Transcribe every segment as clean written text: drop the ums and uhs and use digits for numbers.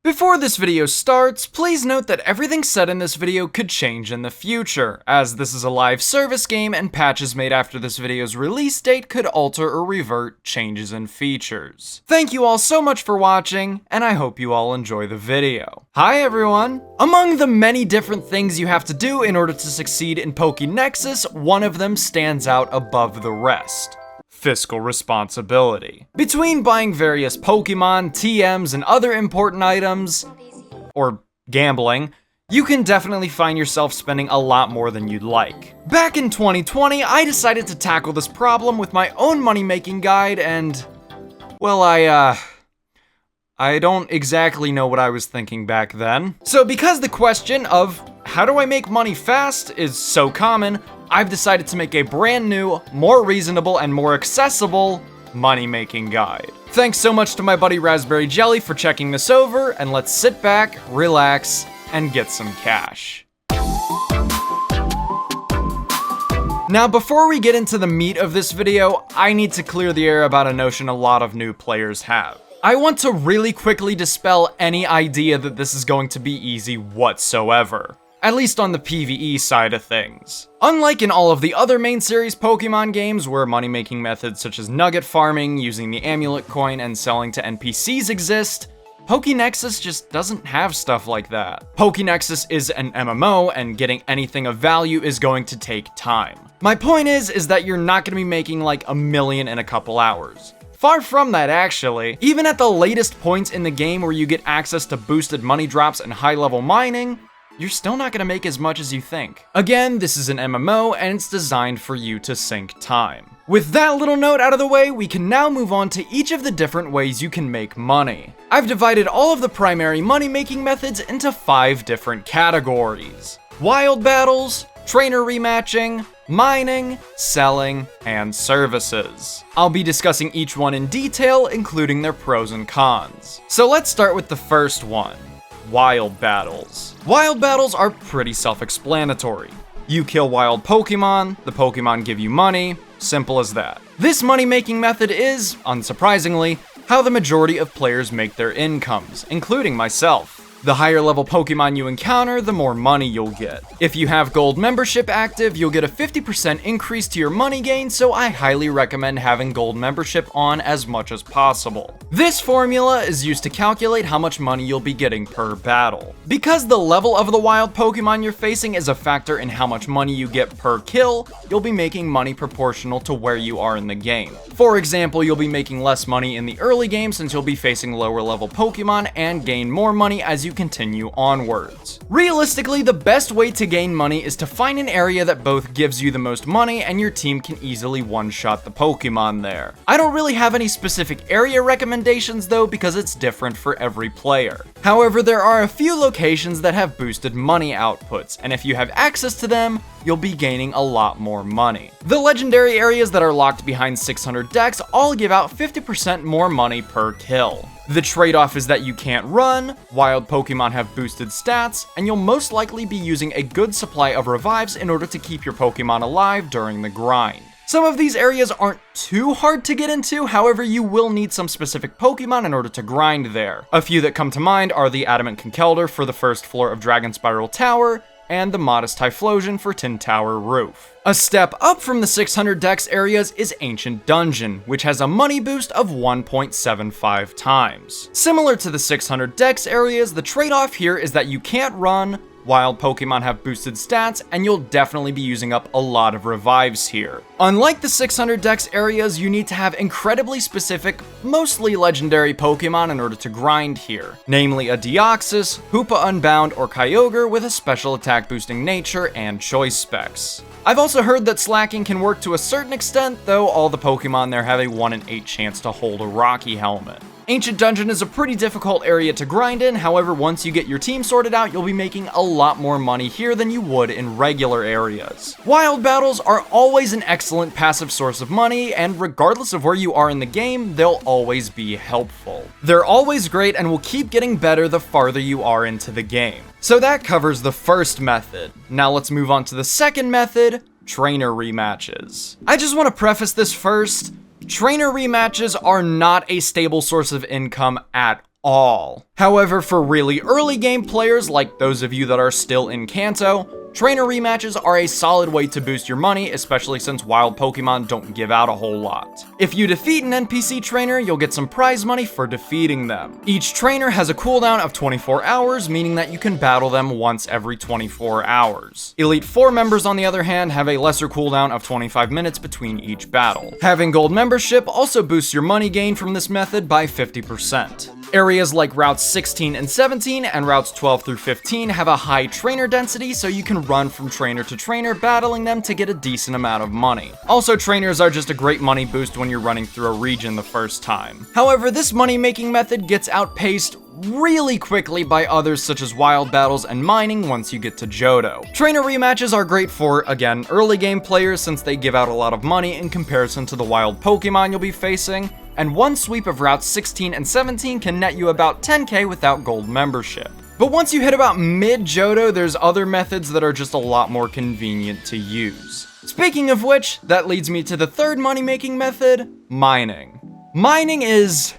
Before this video starts, please note that everything said in this video could change in the future, as this is a live service game and patches made after this video's release date could alter or revert changes in features. Thank you all so much for watching, and I hope you all enjoy the video. Hi everyone! Among the many different things you have to do in order to succeed in PokeNexus, one of them stands out above the rest. Fiscal responsibility. Between buying various Pokemon, TMs, and other important items, or gambling, you can definitely find yourself spending a lot more than you'd like. Back in 2020, I decided to tackle this problem with my own money-making guide and, well, I don't exactly know what I was thinking back then. So because the question of, how do I make money fast, is so common, I've decided to make a brand new, more reasonable, and more accessible money-making guide. Thanks so much to my buddy Raspberry Jelly for checking this over, and let's sit back, relax, and get some cash. Now, before we get into the meat of this video, I need to clear the air about a notion a lot of new players have. I want to really quickly dispel any idea that this is going to be easy whatsoever. At least on the PvE side of things. Unlike in all of the other main series Pokemon games, where money-making methods such as nugget farming, using the amulet coin, and selling to NPCs exist, PokeNexus just doesn't have stuff like that. PokeNexus is an MMO, and getting anything of value is going to take time. My point is that you're not going to be making like $1 million in a couple hours. Far from that, actually. Even at the latest points in the game where you get access to boosted money drops and high-level mining, you're still not gonna make as much as you think. Again, this is an MMO, and it's designed for you to sink time. With that little note out of the way, we can now move on to each of the different ways you can make money. I've divided all of the primary money-making methods into 5 different categories: wild battles, trainer rematching, mining, selling, and services. I'll be discussing each one in detail, including their pros and cons. So let's start with the first one. Wild battles. Wild battles are pretty self-explanatory. You kill wild Pokemon, the Pokemon give you money, simple as that. This money-making method is, unsurprisingly, how the majority of players make their incomes, including myself. The higher level Pokemon you encounter, the more money you'll get. If you have gold membership active, you'll get a 50% increase to your money gain, so I highly recommend having gold membership on as much as possible. This formula is used to calculate how much money you'll be getting per battle. Because the level of the wild Pokemon you're facing is a factor in how much money you get per kill, you'll be making money proportional to where you are in the game. For example, you'll be making less money in the early game since you'll be facing lower level Pokemon and gain more money as you continue onwards. Realistically, the best way to gain money is to find an area that both gives you the most money and your team can easily one-shot the Pokemon there. I don't really have any specific area recommendations though, because it's different for every player. However, there are a few locations that have boosted money outputs, and if you have access to them, you'll be gaining a lot more money. The legendary areas that are locked behind 600 decks all give out 50% more money per kill. The trade-off is that you can't run, wild Pokemon have boosted stats, and you'll most likely be using a good supply of revives in order to keep your Pokemon alive during the grind. Some of these areas aren't too hard to get into, however you will need some specific Pokemon in order to grind there. A few that come to mind are the Adamant Conkeldurr for the first floor of Dragon Spiral Tower, and the Modest Typhlosion for Tin Tower Roof. A step up from the 600 dex areas is Ancient Dungeon, which has a money boost of 1.75 times. Similar to the 600 dex areas, the trade-off here is that you can't run, wild Pokemon have boosted stats, and you'll definitely be using up a lot of revives here. Unlike the 600 dex areas, you need to have incredibly specific, mostly legendary Pokemon in order to grind here, namely a Deoxys, Hoopa Unbound, or Kyogre with a special attack boosting nature and choice specs. I've also heard that slacking can work to a certain extent, though all the Pokemon there have a 1 in 8 chance to hold a Rocky Helmet. Ancient Dungeon is a pretty difficult area to grind in, however once you get your team sorted out, you'll be making a lot more money here than you would in regular areas. Wild battles are always an excellent passive source of money, and regardless of where you are in the game, they'll always be helpful. They're always great and will keep getting better the farther you are into the game. So that covers the first method. Now let's move on to the second method, trainer rematches. I just want to preface this first. Trainer rematches are not a stable source of income at all. However, for really early game players, like those of you that are still in Kanto, trainer rematches are a solid way to boost your money, especially since wild Pokemon don't give out a whole lot. If you defeat an NPC trainer, you'll get some prize money for defeating them. Each trainer has a cooldown of 24 hours, meaning that you can battle them once every 24 hours. Elite Four members, on the other hand, have a lesser cooldown of 25 minutes between each battle. Having gold membership also boosts your money gain from this method by 50%. Areas like routes 16 and 17 and routes 12 through 15 have a high trainer density, so you can run from trainer to trainer battling them to get a decent amount of money. Also, trainers are just a great money boost when you're running through a region the first time. However, this money making method gets outpaced really quickly by others such as wild battles and mining once you get to Johto. Trainer rematches are great for, again, early game players since they give out a lot of money in comparison to the wild Pokemon you'll be facing, and one sweep of routes 16 and 17 can net you about 10k without gold membership. But once you hit about mid-Johto, there's other methods that are just a lot more convenient to use. Speaking of which, that leads me to the third money-making method, mining. Mining is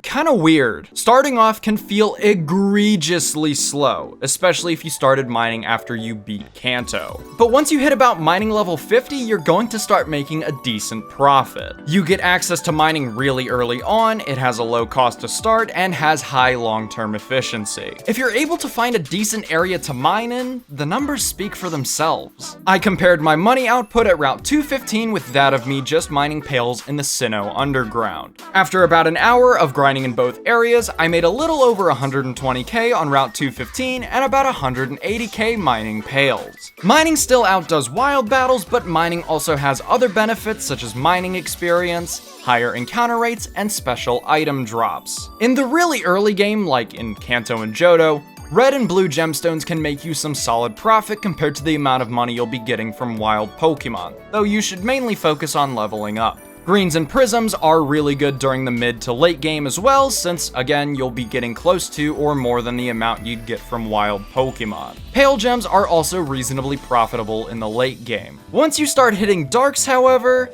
kind of weird. Starting off can feel egregiously slow, especially if you started mining after you beat Kanto. But once you hit about mining level 50, you're going to start making a decent profit. You get access to mining really early on, it has a low cost to start, and has high long-term efficiency. If you're able to find a decent area to mine in, the numbers speak for themselves. I compared my money output at Route 215 with that of me just mining pails in the Sinnoh Underground. After about an hour of grinding in both areas, I made a little over 120k on Route 215 and about 180k mining pails. Mining still outdoes wild battles, but mining also has other benefits such as mining experience, higher encounter rates, and special item drops. In the really early game, like in Kanto and Johto, red and blue gemstones can make you some solid profit compared to the amount of money you'll be getting from wild Pokemon, though you should mainly focus on leveling up. Greens and prisms are really good during the mid to late game as well, since again, you'll be getting close to or more than the amount you'd get from wild Pokemon. Pale gems are also reasonably profitable in the late game. Once you start hitting darks, however,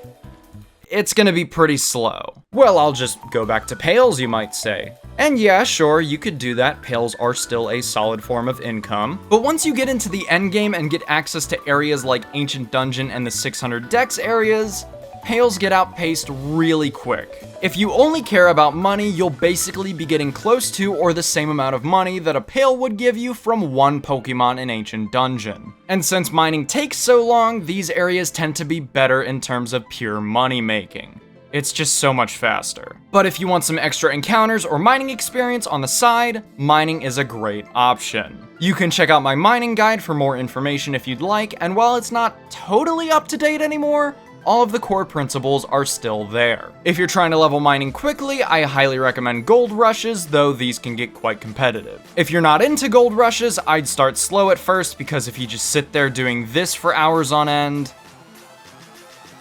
it's gonna be pretty slow. Well, I'll just go back to pails, you might say. And yeah, sure, you could do that, pails are still a solid form of income. But once you get into the endgame and get access to areas like Ancient Dungeon and the 600 Dex areas, pails get outpaced really quick. If you only care about money, you'll basically be getting close to or the same amount of money that a pail would give you from one Pokemon in Ancient Dungeon. And since mining takes so long, these areas tend to be better in terms of pure money making. It's just so much faster. But if you want some extra encounters or mining experience on the side, mining is a great option. You can check out my mining guide for more information if you'd like, and while it's not totally up to date anymore, all of the core principles are still there. If you're trying to level mining quickly, I highly recommend gold rushes, though these can get quite competitive. If you're not into gold rushes, I'd start slow at first, because if you just sit there doing this for hours on end,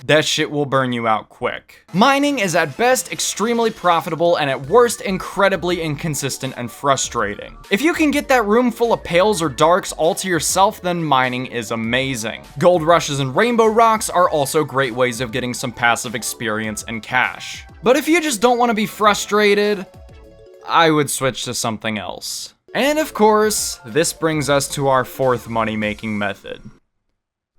that shit will burn you out quick. Mining is at best extremely profitable and at worst incredibly inconsistent and frustrating. If you can get that room full of pails or darks all to yourself, then mining is amazing. Gold rushes and rainbow rocks are also great ways of getting some passive experience and cash. But if you just don't want to be frustrated, I would switch to something else. And of course, this brings us to our fourth money-making method: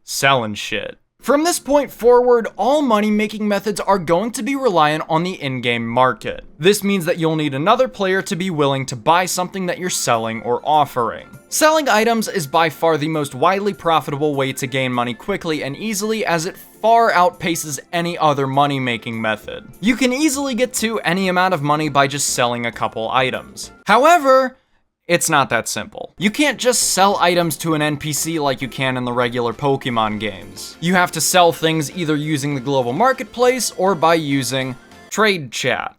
selling shit. From this point forward, all money-making methods are going to be reliant on the in-game market. This means that you'll need another player to be willing to buy something that you're selling or offering. Selling items is by far the most widely profitable way to gain money quickly and easily, as it far outpaces any other money-making method. You can easily get to any amount of money by just selling a couple items. However, it's not that simple. You can't just sell items to an NPC like you can in the regular Pokemon games. You have to sell things either using the global marketplace or by using trade chat.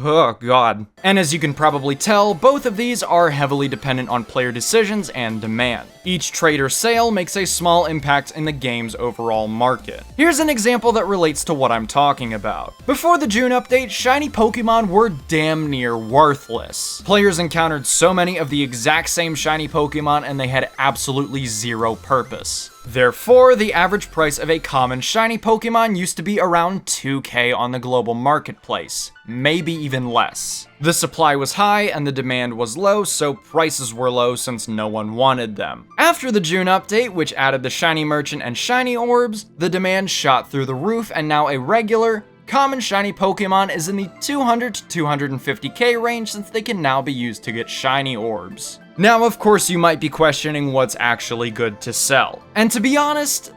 Oh god. And as you can probably tell, both of these are heavily dependent on player decisions and demand. Each trade or sale makes a small impact in the game's overall market. Here's an example that relates to what I'm talking about. Before the June update, shiny Pokemon were damn near worthless. Players encountered so many of the exact same shiny Pokemon and they had absolutely zero purpose. Therefore, the average price of a common shiny Pokemon used to be around 2K on the global marketplace, maybe even less. The supply was high and the demand was low, so prices were low since no one wanted them. After the June update, which added the shiny merchant and shiny orbs, the demand shot through the roof, and now a regular, common shiny Pokemon is in the 200 to 250k range, since they can now be used to get shiny orbs. Now, of course, you might be questioning what's actually good to sell. And to be honest,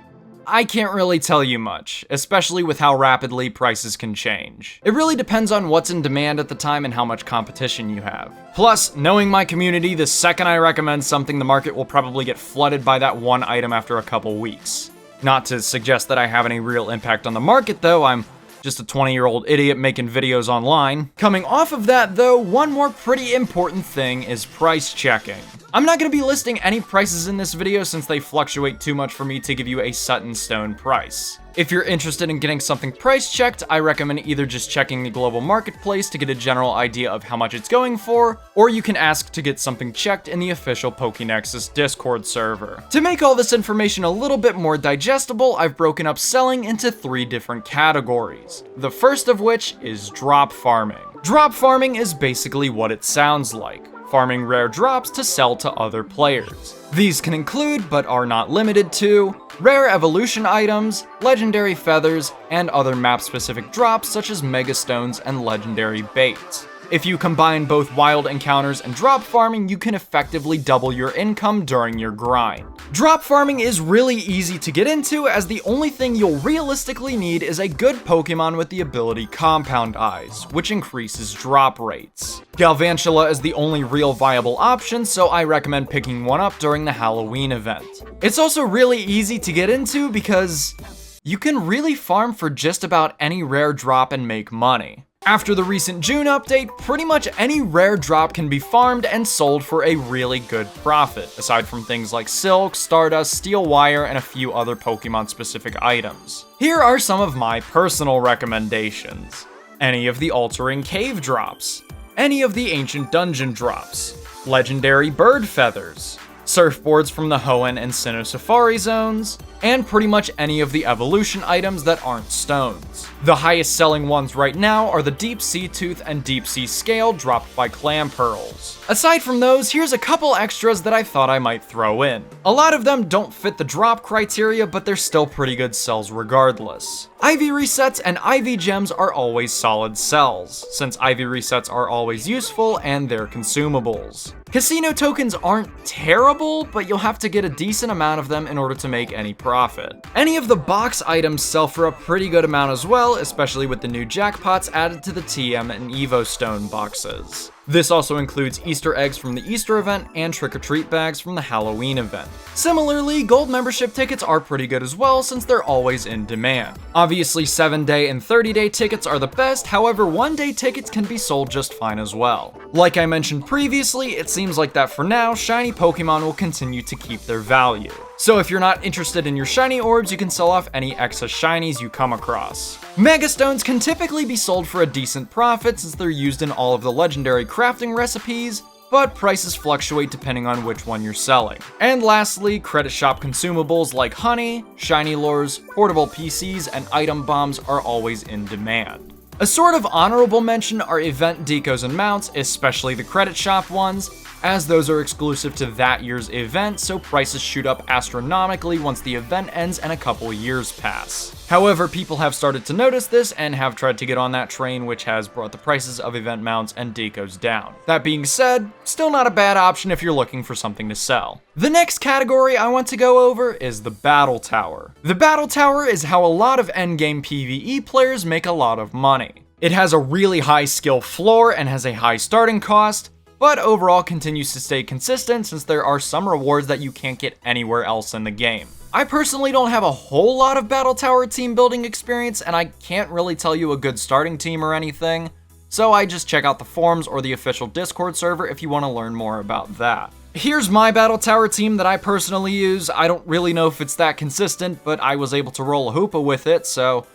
I can't really tell you much, especially with how rapidly prices can change. It really depends on what's in demand at the time and how much competition you have. Plus, knowing my community, the second I recommend something, the market will probably get flooded by that one item after a couple weeks. Not to suggest that I have any real impact on the market though, I'm just a 20-year-old idiot making videos online. Coming off of that though, one more pretty important thing is price checking. I'm not going to be listing any prices in this video since they fluctuate too much for me to give you a set in stone price. If you're interested in getting something price checked, I recommend either just checking the global marketplace to get a general idea of how much it's going for, or you can ask to get something checked in the official PokeNexus Discord server. To make all this information a little bit more digestible, I've broken up selling into 3 different categories. The first of which is drop farming. Drop farming is basically what it sounds like. Farming rare drops to sell to other players. These can include, but are not limited to, rare evolution items, legendary feathers, and other map-specific drops such as mega stones and legendary baits. If you combine both wild encounters and drop farming, you can effectively double your income during your grind. Drop farming is really easy to get into, as the only thing you'll realistically need is a good Pokemon with the ability Compound Eyes, which increases drop rates. Galvantula is the only real viable option, so I recommend picking one up during the Halloween event. It's also really easy to get into because you can really farm for just about any rare drop and make money. After the recent June update, pretty much any rare drop can be farmed and sold for a really good profit, aside from things like Silk, Stardust, Steel Wire, and a few other Pokemon-specific items. Here are some of my personal recommendations. Any of the Altering Cave drops, any of the Ancient Dungeon drops, legendary bird feathers, surfboards from the Hoenn and Sinnoh Safari zones, and pretty much any of the evolution items that aren't stones. The highest selling ones right now are the Deep Sea Tooth and Deep Sea Scale dropped by Clam Pearls. Aside from those, here's a couple extras that I thought I might throw in. A lot of them don't fit the drop criteria, but they're still pretty good sells regardless. IV resets and IV gems are always solid sells, since IV resets are always useful and they're consumables. Casino tokens aren't terrible, but you'll have to get a decent amount of them in order to make any profit. Any of the box items sell for a pretty good amount as well, especially with the new jackpots added to the TM and Evo Stone boxes. This also includes Easter eggs from the Easter event and trick-or-treat bags from the Halloween event. Similarly, gold membership tickets are pretty good as well, since they're always in demand. Obviously, 7-day and 30-day tickets are the best, however, 1-day tickets can be sold just fine as well. Like I mentioned previously, it seems like that for now, shiny Pokemon will continue to keep their value. So if you're not interested in your shiny orbs, you can sell off any excess shinies you come across. Mega Stones can typically be sold for a decent profit since they're used in all of the legendary crafting recipes, but prices fluctuate depending on which one you're selling. And lastly, credit shop consumables like honey, shiny lures, portable PCs, and item bombs are always in demand. A sort of honorable mention are event decos and mounts, especially the credit shop ones, as those are exclusive to that year's event, so prices shoot up astronomically once the event ends and a couple years pass. However, people have started to notice this and have tried to get on that train, which has brought the prices of event mounts and decos down. That being said, still not a bad option if you're looking for something to sell. The next category I want to go over is the Battle Tower. The Battle Tower is how a lot of endgame PvE players make a lot of money. It has a really high skill floor and has a high starting cost, but overall continues to stay consistent since there are some rewards that you can't get anywhere else in the game. I personally don't have a whole lot of Battle Tower team building experience, and I can't really tell you a good starting team or anything, so I just check out the forums or the official Discord server if you want to learn more about that. Here's my Battle Tower team that I personally use. I don't really know if it's that consistent, but I was able to roll a Hoopa with it, so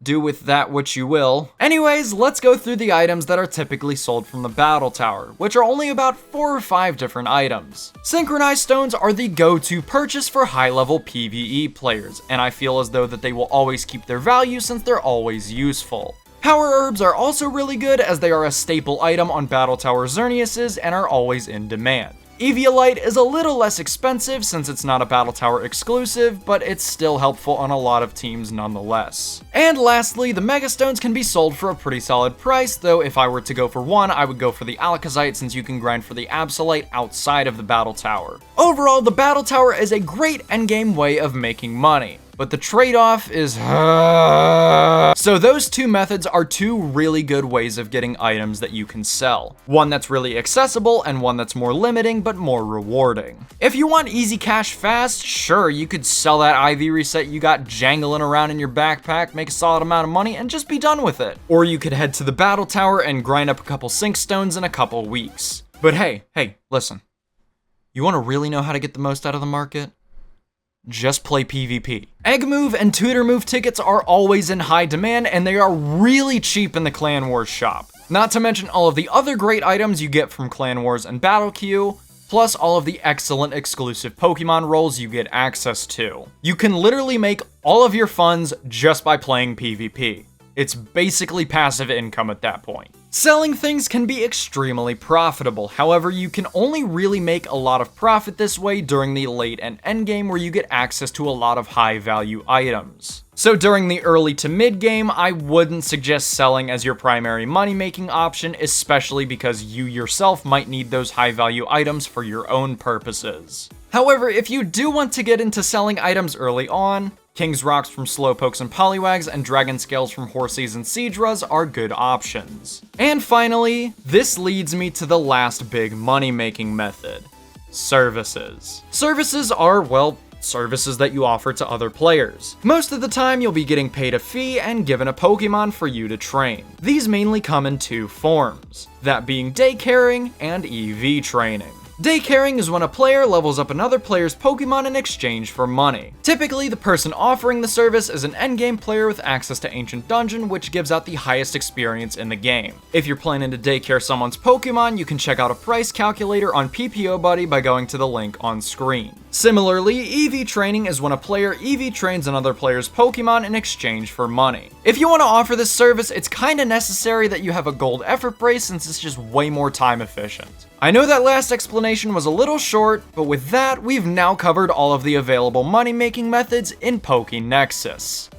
Do with that what you will. Anyways, let's go through the items that are typically sold from the Battle Tower, which are only about 4 or 5 different items. Synchronized stones are the go-to purchase for high-level PvE players, and I feel as though that they will always keep their value since they're always useful. Power herbs are also really good as they are a staple item on Battle Tower Xerneas's and are always in demand. Eviolite is a little less expensive since it's not a Battle Tower exclusive, but it's still helpful on a lot of teams nonetheless. And lastly, the Megastones can be sold for a pretty solid price, though if I were to go for one, I would go for the Alakazite since you can grind for the Absolite outside of the Battle Tower. Overall, the Battle Tower is a great endgame way of making money, but the trade-off is So those two methods are two really good ways of getting items that you can sell. One that's really accessible and one that's more limiting but more rewarding. If you want easy cash fast, sure, you could sell that IV reset you got jangling around in your backpack, make a solid amount of money, and just be done with it. Or you could head to the Battle Tower and grind up a couple sync stones in a couple weeks. But hey, listen. You want to really know how to get the most out of the market? Just play PvP. Egg Move and Tutor Move tickets are always in high demand, and they are really cheap in the Clan Wars shop. Not to mention all of the other great items you get from Clan Wars and Battle Queue, plus all of the excellent exclusive Pokemon rolls you get access to. You can literally make all of your funds just by playing PvP. It's basically passive income at that point. Selling things can be extremely profitable, however, you can only really make a lot of profit this way during the late and endgame where you get access to a lot of high value items. So during the early to mid game, I wouldn't suggest selling as your primary money making option, especially because you yourself might need those high value items for your own purposes. However, if you do want to get into selling items early on, King's Rocks from Slowpokes and Poliwags and Dragon Scales from Horseys and Seadras are good options. And finally, this leads me to the last big money-making method: services. Services are, well, services that you offer to other players. Most of the time, you'll be getting paid a fee and given a Pokemon for you to train. These mainly come in two forms, that being day caring and EV training. Day caring is when a player levels up another player's Pokemon in exchange for money. Typically, the person offering the service is an endgame player with access to Ancient Dungeon, which gives out the highest experience in the game. If you're planning to day care someone's Pokemon, you can check out a price calculator on PPO Buddy by going to the link on screen. Similarly, EV training is when a player EV trains another player's Pokemon in exchange for money. If you want to offer this service, it's kinda necessary that you have a gold effort brace since it's just way more time efficient. I know that last explanation was a little short, but with that, we've now covered all of the available money-making methods in PokeNexus.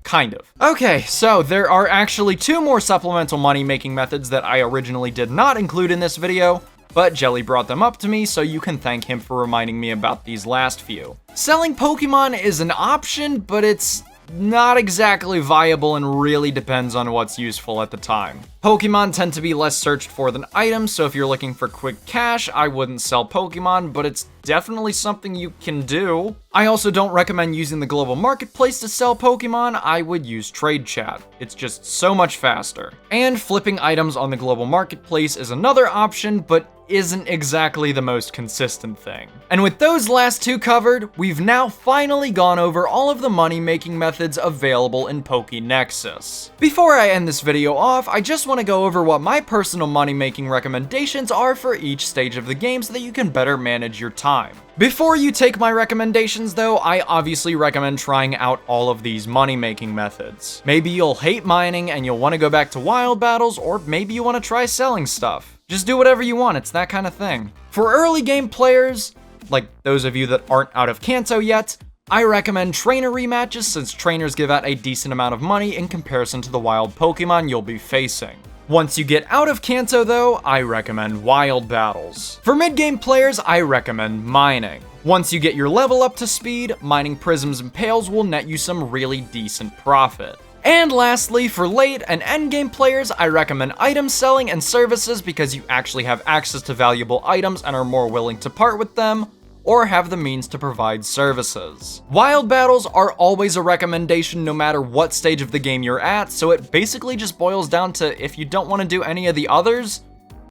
Kind of. Okay, so there are actually 2 more supplemental money-making methods that I originally did not include in this video, but Jelly brought them up to me, so you can thank him for reminding me about these last few. Selling Pokemon is an option, but it's not exactly viable and really depends on what's useful at the time. Pokemon tend to be less searched for than items, so if you're looking for quick cash, I wouldn't sell Pokemon, but it's definitely something you can do. I also don't recommend using the global marketplace to sell Pokemon. I would use Trade Chat. It's just so much faster. And flipping items on the global marketplace is another option, but isn't exactly the most consistent thing. And with those last 2 covered, we've now finally gone over all of the money-making methods available in PokeNexus. Before I end this video off, I just want to go over what my personal money-making recommendations are for each stage of the game so that you can better manage your time. Before you take my recommendations though, I obviously recommend trying out all of these money-making methods. Maybe you'll hate mining and you'll want to go back to wild battles, or maybe you want to try selling stuff. Just do whatever you want, it's that kind of thing. For early game players, like those of you that aren't out of Kanto yet, I recommend trainer rematches since trainers give out a decent amount of money in comparison to the wild Pokemon you'll be facing. Once you get out of Kanto though, I recommend wild battles. For mid-game players, I recommend mining. Once you get your level up to speed, mining prisms and pails will net you some really decent profit. And lastly, for late and endgame players, I recommend item selling and services because you actually have access to valuable items and are more willing to part with them, or have the means to provide services. Wild battles are always a recommendation no matter what stage of the game you're at, so it basically just boils down to if you don't want to do any of the others,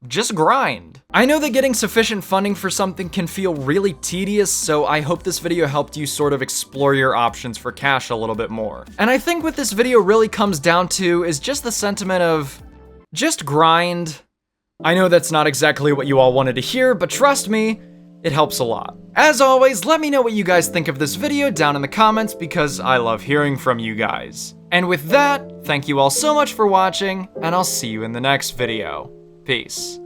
just grind. I know that getting sufficient funding for something can feel really tedious, so I hope this video helped you sort of explore your options for cash a little bit more. And I think what this video really comes down to is just the sentiment of, just grind. I know that's not exactly what you all wanted to hear, but trust me, it helps a lot. As always, let me know what you guys think of this video down in the comments because I love hearing from you guys. And with that, thank you all so much for watching, and I'll see you in the next video. Peace.